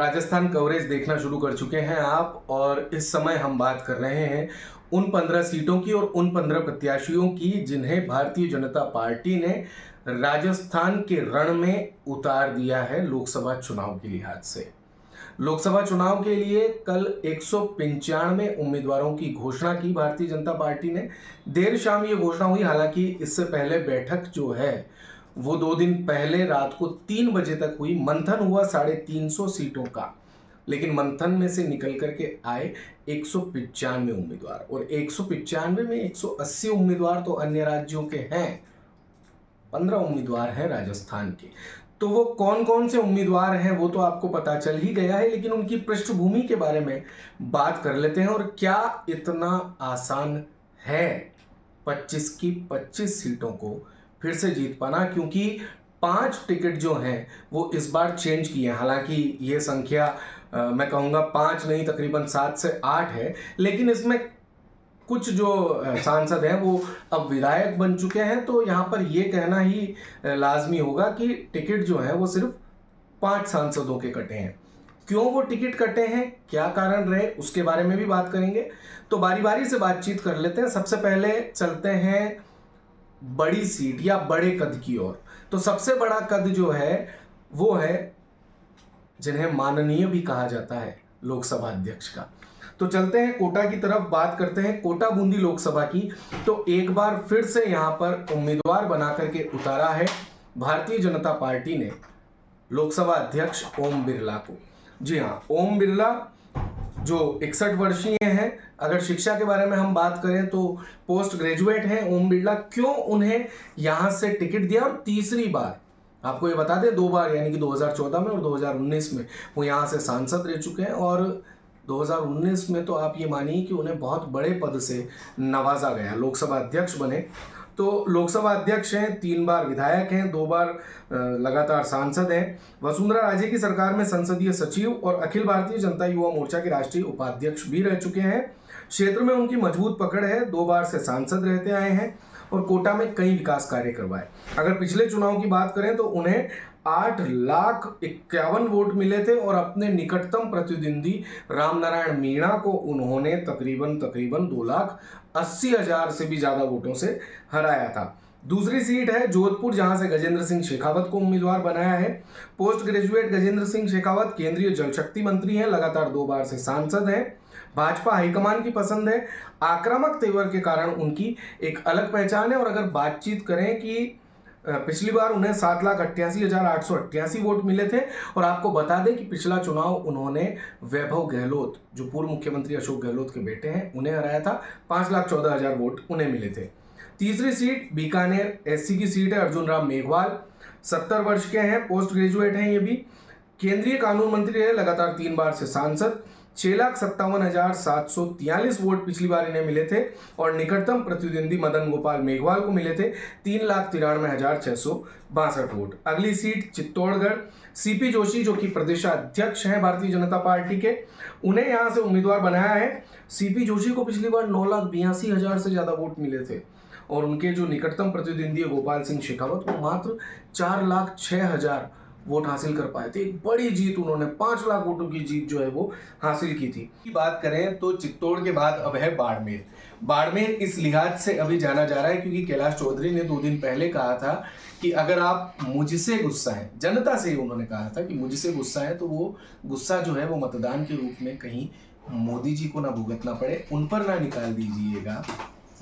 Rajasthan coverage देखना शुरू कर चुके हैं आप, और इस समय हम बात कर रहे हैं उन 15 सीटों की और उन 15 प्रत्याशियों की जिन्हें भारतीय जनता पार्टी ने राजस्थान के रण में उतार दिया है लोकसभा चुनाव के लिहाज से। लोकसभा चुनाव के लिए कल 195 उम्मीदवारों की घोषणा की भारतीय जनता पार्टी ने। देर शाम ये घोषणा हुई, हालांकि इससे पहले बैठक जो है वो 2 दिन पहले रात को 3 बजे तक हुई। मंथन हुआ 350 सीटों का, लेकिन मंथन में से निकल करके आए 195 उम्मीदवार, और 195 में 180 उम्मीदवार तो अन्य राज्यों के हैं, 15 उम्मीदवार हैं राजस्थान के। तो वो कौन कौन से उम्मीदवार हैं वो तो आपको पता चल ही गया है, लेकिन उनकी पृष्ठभूमि के बारे में बात कर लेते हैं। और क्या इतना आसान है 25 की 25 सीटों को फिर से जीत पाना, क्योंकि 5 टिकट जो हैं वो इस बार चेंज किए हैं। हालांकि ये संख्या मैं कहूँगा 5 नहीं, तकरीबन 7 से 8 है, लेकिन इसमें कुछ जो सांसद हैं वो अब विधायक बन चुके हैं। तो यहाँ पर ये कहना ही लाजमी होगा कि टिकट जो है वो सिर्फ 5 सांसदों के कटे हैं। क्यों वो टिकट कटे हैं, क्या कारण रहे, उसके बारे में भी बात करेंगे। तो बारी बारी से बातचीत कर लेते हैं। सबसे पहले चलते हैं बड़ी सीट या बड़े कद की ओर। तो सबसे बड़ा कद जो है वो है जिन्हें माननीय भी कहा जाता है, लोकसभा अध्यक्ष का। तो चलते हैं कोटा की तरफ, बात करते हैं कोटा बूंदी लोकसभा की। तो एक बार फिर से यहां पर उम्मीदवार बना करके उतारा है भारतीय जनता पार्टी ने लोकसभा अध्यक्ष ओम बिरला को। जी हाँ, ओम बिरला जो 61 वर्षीय हैं। अगर शिक्षा के बारे में हम बात करें तो पोस्ट ग्रेजुएट हैं ओम बिरला। क्यों उन्हें यहां से टिकट दिया, और तीसरी बार, आपको ये बता दें 2 बार यानी कि 2014 में और 2019 में वो यहां से सांसद रह चुके हैं। और 2019 में तो आप ये मानिए कि उन्हें बहुत बड़े पद से नवाजा गया, लोकसभा अध्यक्ष बने। तो लोकसभा अध्यक्ष हैं, 3 बार विधायक हैं, 2 बार लगातार सांसद हैं। वसुंधरा राजे की सरकार में संसदीय सचिव और अखिल भारतीय जनता युवा मोर्चा के राष्ट्रीय उपाध्यक्ष भी रह चुके हैं। क्षेत्र में उनकी मजबूत पकड़ है, 2 बार से सांसद रहते आए हैं और कोटा में कई विकास कार्य करवाए। अगर पिछले चुनाव की बात करें तो उन्हें 8,51,000 वोट मिले थे, और अपने निकटतम प्रतिद्वंदी रामनारायण मीणा को उन्होंने तकरीबन 2,80,000 से भी ज्यादा वोटों से हराया था। दूसरी सीट है जोधपुर, जहां से गजेंद्र सिंह शेखावत को उम्मीदवार बनाया है। पोस्ट ग्रेजुएट गजेंद्र सिंह शेखावत केंद्रीय जल शक्ति मंत्री हैं, लगातार 2 बार से सांसद हैं। भाजपा हाईकमान की पसंद है, आक्रामक तेवर के कारण उनकी एक अलग पहचान है। और अगर बातचीत करें कि पिछली बार उन्हें 7,88,888 वोट मिले थे, और आपको बता दें कि पिछला चुनाव उन्होंने वैभव गहलोत, जो पूर्व मुख्यमंत्री अशोक गहलोत के बेटे हैं, उन्हें हराया था। 5,14,000 वोट उन्हें मिले थे। तीसरी सीट बीकानेर एससी की सीट है, अर्जुन राम मेघवाल 70 वर्ष के हैं, पोस्ट ग्रेजुएट हैं, ये भी केंद्रीय कानून मंत्री है, लगातार 3 बार से सांसद। 6,57,743 वोट पिछली बार इन्हें मिले थे, और निकटतम प्रतिद्वंदी मदन गोपाल मेघवाल को मिले थे 3,93,662 वोट। अगली सीट चित्तौड़गढ़, सीपी जोशी जो कि प्रदेशाध्यक्ष हैं भारतीय जनता पार्टी के, उन्हें यहां से उम्मीदवार बनाया है। सीपी जोशी को पिछली बार 9,82,000 से ज्यादा वोट मिले थे, और उनके जो निकटतम प्रतिद्वंदी गोपाल सिंह शेखावत वो मात्र 4,06,000 वोट हासिल कर पाए थे। एक बड़ी जीत, उन्होंने 5 लाख वोटों की जीत जो है वो हासिल की थी। बात करें तो चित्तौड़ के बाद अब है बाड़मेर। बाड़मेर इस लिहाज से अभी जाना जा रहा है क्योंकि कैलाश चौधरी ने 2 दिन पहले कहा था कि अगर आप मुझसे गुस्सा है, जनता से उन्होंने कहा था कि मुझसे गुस्सा है, तो वो गुस्सा जो है वो मतदान के रूप में कहीं मोदी जी को ना भुगतना पड़े, उन पर ना निकाल दीजिएगा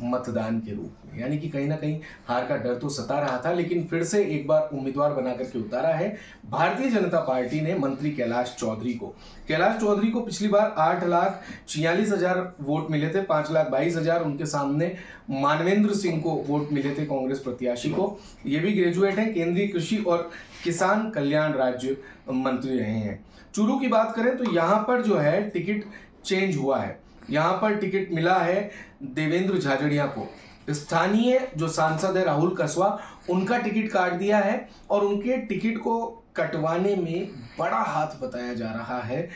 मतदान के रूप में। यानी कि कहीं ना कहीं हार का डर तो सता रहा था, लेकिन फिर से एक बार उम्मीदवार बना करके उतारा है भारतीय जनता पार्टी ने मंत्री कैलाश चौधरी को। कैलाश चौधरी को पिछली बार 8,46,000 वोट मिले थे, 5,22,000 उनके सामने मानवेंद्र सिंह को वोट मिले थे, कांग्रेस प्रत्याशी को। ये भी ग्रेजुएट हैं, केंद्रीय कृषि और किसान कल्याण राज्य मंत्री रहे हैं। चूरू की बात करें तो यहाँ पर जो है टिकट चेंज हुआ है। यहाँ पर टिकट मिला है देवेंद्र झाझड़िया को। स्थानीय जो सांसद है राहुल कसवा, उनका टिकट काट दिया है, और उनके टिकट को कटवाने में बड़ा हाथ बताया जा रहा है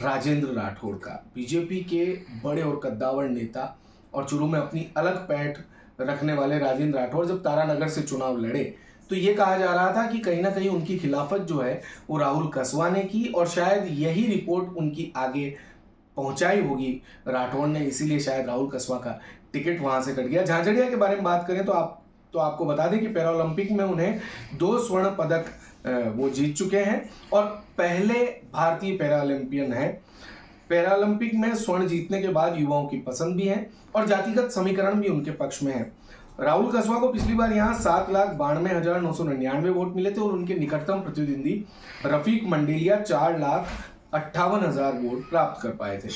राजेंद्र राठौड़ का। बीजेपी के बड़े और कद्दावर नेता और चूरू में अपनी अलग पैठ रखने वाले राजेंद्र राठौड़ जब तारानगर से चुनाव लड़े तो ये कहा जा रहा था कि कहीं ना कहीं उनकी खिलाफत जो है वो राहुल कसवा ने की, और शायद यही रिपोर्ट उनकी आगे पहुंचाई होगी राठौड़ ने, इसीलिए शायद राहुल कसवा का टिकट वहां से कट गया। झांझड़िया के बारे में बात करें तो आपको बता दें कि पैरालंपिक में उन्हें 2 स्वर्ण पदक वो जीत चुके हैं और पहले भारतीय पैरालंपियन है। पैरालंपिक में स्वर्ण जीतने के बाद युवाओं की पसंद भी है और जातिगत समीकरण भी उनके पक्ष में है। राहुल कसवा को पिछली बार यहाँ 7,92,999 वोट मिले थे और उनके निकटतम प्रतिद्वंदी रफीक मंडेलिया 4,58,000 वोट प्राप्त कर पाए थे।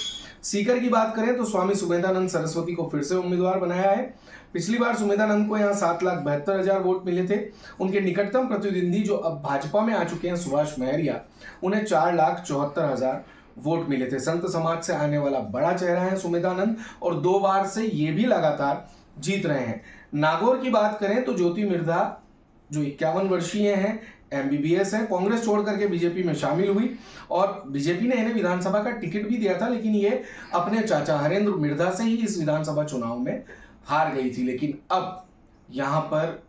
सीकर की बात करें तो स्वामी सुमेधानंद सरस्वती को फिर से उम्मीदवार बनाया है। पिछली बार सुमेधानंद को यहाँ 7,72,000 वोट मिले थे। उनके निकटतम प्रतिद्वंदी जो अब भाजपा में आ चुके हैं सुभाष महरिया, उन्हें 4,74,000 वोट मिले थे। संत समाज से आने वाला बड़ा चेहरा है सुमेधानंद और 2 बार से ये भी लगातार जीत रहे हैं। नागौर की बात करें तो ज्योति मिर्धा जो 51 वर्षीय हैं, MBBS है, कांग्रेस छोड़ करके बीजेपी में शामिल हुई और बीजेपी ने इन्हें विधानसभा का टिकट भी दिया था, लेकिन ये अपने चाचा हरेंद्र मिर्धा से ही इस विधानसभा चुनाव में हार गई थी। लेकिन अब यहां पर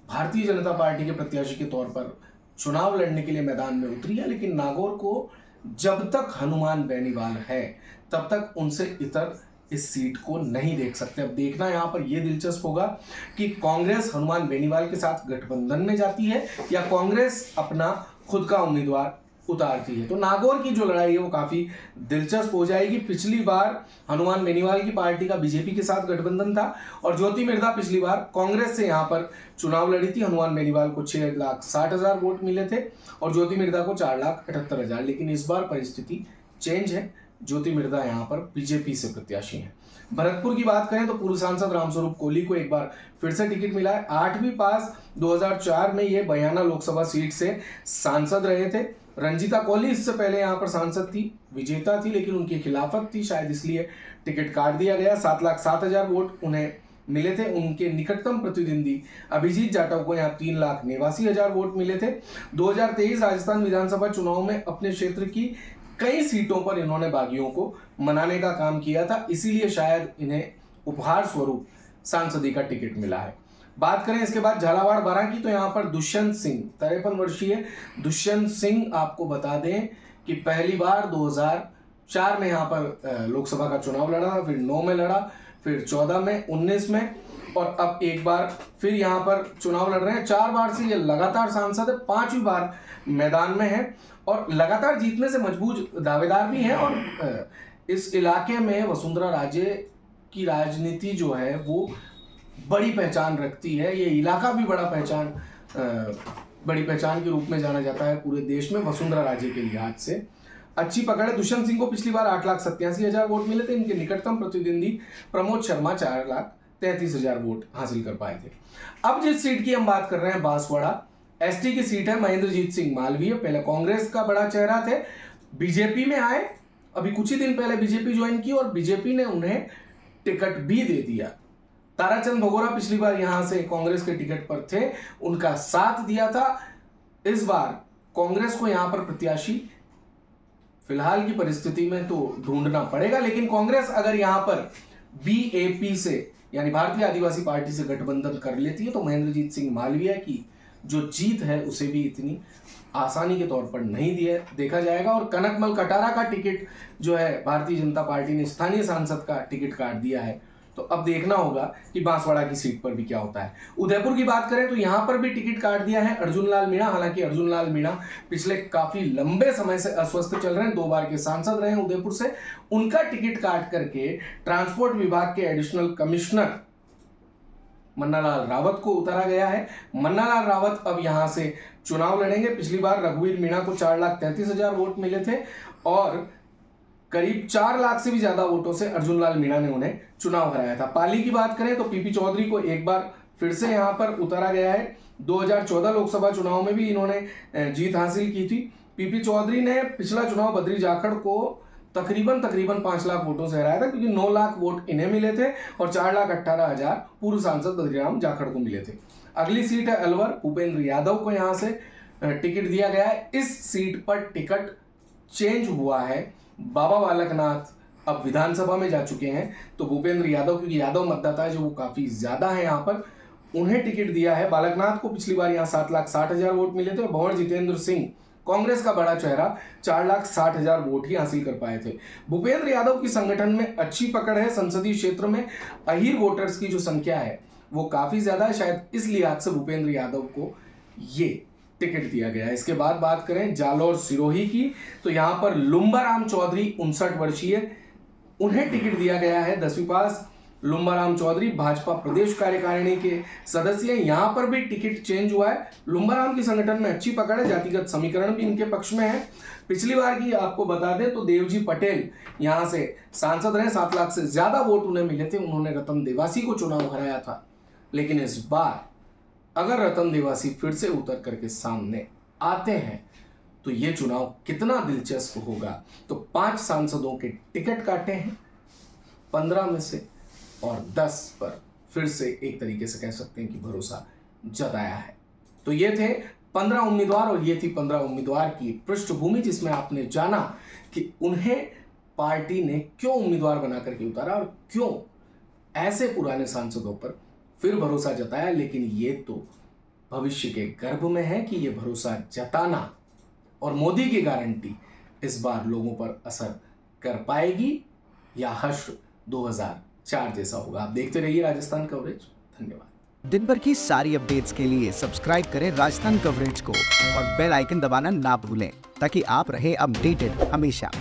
भारतीय जनता पार्टी के प्रत्याशी के तौर पर चुनाव लड़ने के लिए मैदान में उतरी है, लेकिन नागौर को जब तक हनुमान बेनीवाल है तब तक उनसे इतर इस सीट को नहीं देख सकते। अब देखना यहाँ पर यह दिलचस्प होगा कि कांग्रेस हनुमान बेनीवाल के साथ गठबंधन में जाती है या कांग्रेस अपना खुद का उम्मीदवार उतारती है। तो नागौर की जो लड़ाई है वो काफी दिलचस्प हो जाएगी। पिछली बार हनुमान बेनीवाल की पार्टी का बीजेपी के साथ गठबंधन था और ज्योति मिर्धा पिछली बार कांग्रेस से यहाँ पर चुनाव लड़ी थी। हनुमान बेनीवाल को 6,60,000 वोट मिले थे और ज्योति मिर्धा को 4,78,000। लेकिन इस बार परिस्थिति चेंज है, ज्योति मिर्धा यहाँ पर बीजेपी से प्रत्याशी हैं। भरतपुर की बात करें तो पूर्व सांसद रामस्वरूप कोहली को एक बार फिर से टिकट मिला है। 8वीं पास 2004 में ये बयाना लोकसभा सीट से सांसद रहे थे। रंजीता कोहली इससे पहले यहाँ पर सांसद थी, विजेता थी, लेकिन उनकी खिलाफत थी, शायद इसलिए टिकट काट दिया गया। 7,07,000 वोट उन्हें मिले थे। उनके निकटतम प्रतिद्वंदी अभिजीत जाटव को यहाँ 3,89,000 वोट मिले थे। 2023 राजस्थान विधानसभा चुनाव में अपने क्षेत्र की कई सीटों पर इन्होंने बागियों को मनाने का काम किया था, इसीलिए शायद इन्हें उपहार स्वरूप सांसदी का टिकट मिला है। बात करें इसके बाद झालावाड़ बारां की तो यहाँ पर दुष्यंत सिंह 53 वर्षीय दुष्यंत सिंह, आपको बता दें कि पहली बार 2004 में यहाँ पर लोकसभा का चुनाव लड़ा, फिर 9 में लड़ा, फिर 14 में, 19 में और अब एक बार फिर यहाँ पर चुनाव लड़ रहे हैं। 4 बार से ये लगातार सांसद है, 5वीं बार मैदान में है और लगातार जीतने से मजबूत दावेदार भी हैं। और इस इलाके में वसुंधरा राजे की राजनीति जो है वो बड़ी पहचान रखती है। ये इलाका भी बड़ी पहचान के रूप में जाना जाता है पूरे देश में वसुंधरा राजे के लिहाज से। अच्छी पकड़ है। दुष्यंत सिंह को पिछली बार 8,87,000 वोट मिले थे। इनके निकटतम प्रतिद्वंदी प्रमोद शर्मा 4,33,000 वोट हासिल कर पाए थे। अब जिस सीट की हम बात कर रहे हैं बांसवाड़ा, ST की सीट है। महेंद्रजीत सिंह मालवीय पहले कांग्रेस का बड़ा चेहरा थे, बीजेपी में आए, अभी कुछ ही दिन पहले बीजेपी ज्वाइन की और बीजेपी ने उन्हें टिकट भी दे दिया। ताराचंद भगोरा पिछली बार यहां से कांग्रेस के टिकट पर थे, उनका साथ दिया था। इस बार कांग्रेस को यहां पर प्रत्याशी फिलहाल की परिस्थिति में तो ढूंढना पड़ेगा, लेकिन कांग्रेस अगर यहां पर BAP से यानी भारतीय आदिवासी पार्टी से गठबंधन कर लेती है तो महेंद्रजीत सिंह मालवीय की जो जीत है उसे भी इतनी आसानी के तौर पर नहीं देखा जाएगा। और कनकमल कटारा का टिकट जो है भारतीय जनता पार्टी ने स्थानीय सांसद का टिकट काट दिया है, तो अब देखना होगा कि बांसवाड़ा की सीट पर भी क्या होता है। उदयपुर की बात करें तो यहां पर भी टिकट काट दिया है अर्जुन लाल मीणा। हालांकि अर्जुन लाल मीणा पिछले काफी लंबे समय से अस्वस्थ चल रहे हैं, 2 बार के सांसद रहे हैं उदयपुर से। उनका टिकट काट करके ट्रांसपोर्ट विभाग के एडिशनल कमिश्नर मन्नालाल रावत को उतारा गया है। मन्नालाल रावत अब यहां से चुनाव लड़ेंगे। पिछली बार रघुवीर मीणा को 4,33,000 वोट मिले थे और करीब 4 लाख से भी ज्यादा वोटों से अर्जुन लाल मीणा ने उन्हें चुनाव हराया था। पाली की बात करें तो PP चौधरी को एक बार फिर से यहां पर उतारा गया है। 2014 लोकसभा चुनाव में भी इन्होंने जीत हासिल की थी। PP चौधरी ने पिछला चुनाव बद्री जाखड़ को तकरीबन 5 लाख वोटों से हराया था, क्योंकि 9 लाख वोट इन्हें मिले थे और 4,18,000 पूर्व सांसद बद्रीराम जाखड़ को मिले थे। अगली सीट है अलवर। भूपेंद्र यादव को यहां से टिकट दिया गया है। इस सीट पर टिकट चेंज हुआ है। बाबा बालकनाथ अब विधानसभा में जा चुके हैं, तो भूपेंद्र यादव, क्योंकि यादव मतदाता है जो वो काफी ज्यादा है यहाँ पर, उन्हें टिकट दिया है। बालकनाथ को पिछली बार यहाँ 7,60,000 वोट मिले थे। भंवर जितेंद्र सिंह कांग्रेस का बड़ा चेहरा 4,60,000 वोट ही हासिल कर पाए थे। भूपेंद्र यादव की संगठन में अच्छी पकड़ है। संसदीय क्षेत्र में अहीर वोटर्स की जो संख्या है वो काफी ज्यादा है। शायद इस लिहाज से भूपेंद्र यादव को ये टिकट दिया गया है। इसके बाद बात करें जालौर सिरोही की, तो यहां पर लुम्बाराम चौधरी 59 वर्षीय, उन्हें टिकट दिया गया है 10वीं पास। लुम्बाराम चौधरी भाजपा प्रदेश कार्यकारिणी के सदस्य हैं। यहां पर भी टिकट चेंज हुआ है। लुम्बाराम की संगठन में अच्छी पकड़ है। जातिगत समीकरण भी इनके पक्ष में है। पिछली बार की आपको बता दें तो देवजी पटेल यहां से सांसद रहे, 7 लाख से ज्यादा वोट उन्हें मिले थे। उन्होंने रतन देवासी को चुनाव हराया था। लेकिन इस बार अगर रतन देवासी फिर से उतर करके सामने आते हैं तो ये चुनाव कितना दिलचस्प होगा। तो 5 सांसदों के टिकट काटे हैं 15 में से, और 10 पर फिर से एक तरीके से कह सकते हैं कि भरोसा जताया है। तो ये थे 15 उम्मीदवार, और ये थी 15 उम्मीदवार की पृष्ठभूमि, जिसमें आपने जाना कि उन्हें पार्टी ने क्यों उम्मीदवार बना करके उतारा और क्यों ऐसे पुराने सांसदों पर फिर भरोसा जताया। लेकिन ये तो भविष्य के गर्भ में है कि ये भरोसा जताना और मोदी की गारंटी इस बार लोगों पर असर कर पाएगी या हश्र 2004 जैसा होगा। आप देखते रहिए राजस्थान कवरेज। धन्यवाद। दिन भर की सारी अपडेट्स के लिए सब्सक्राइब करें राजस्थान कवरेज को और बेल आइकन दबाना ना भूलें, ताकि आप रहे अपडेटेड हमेशा।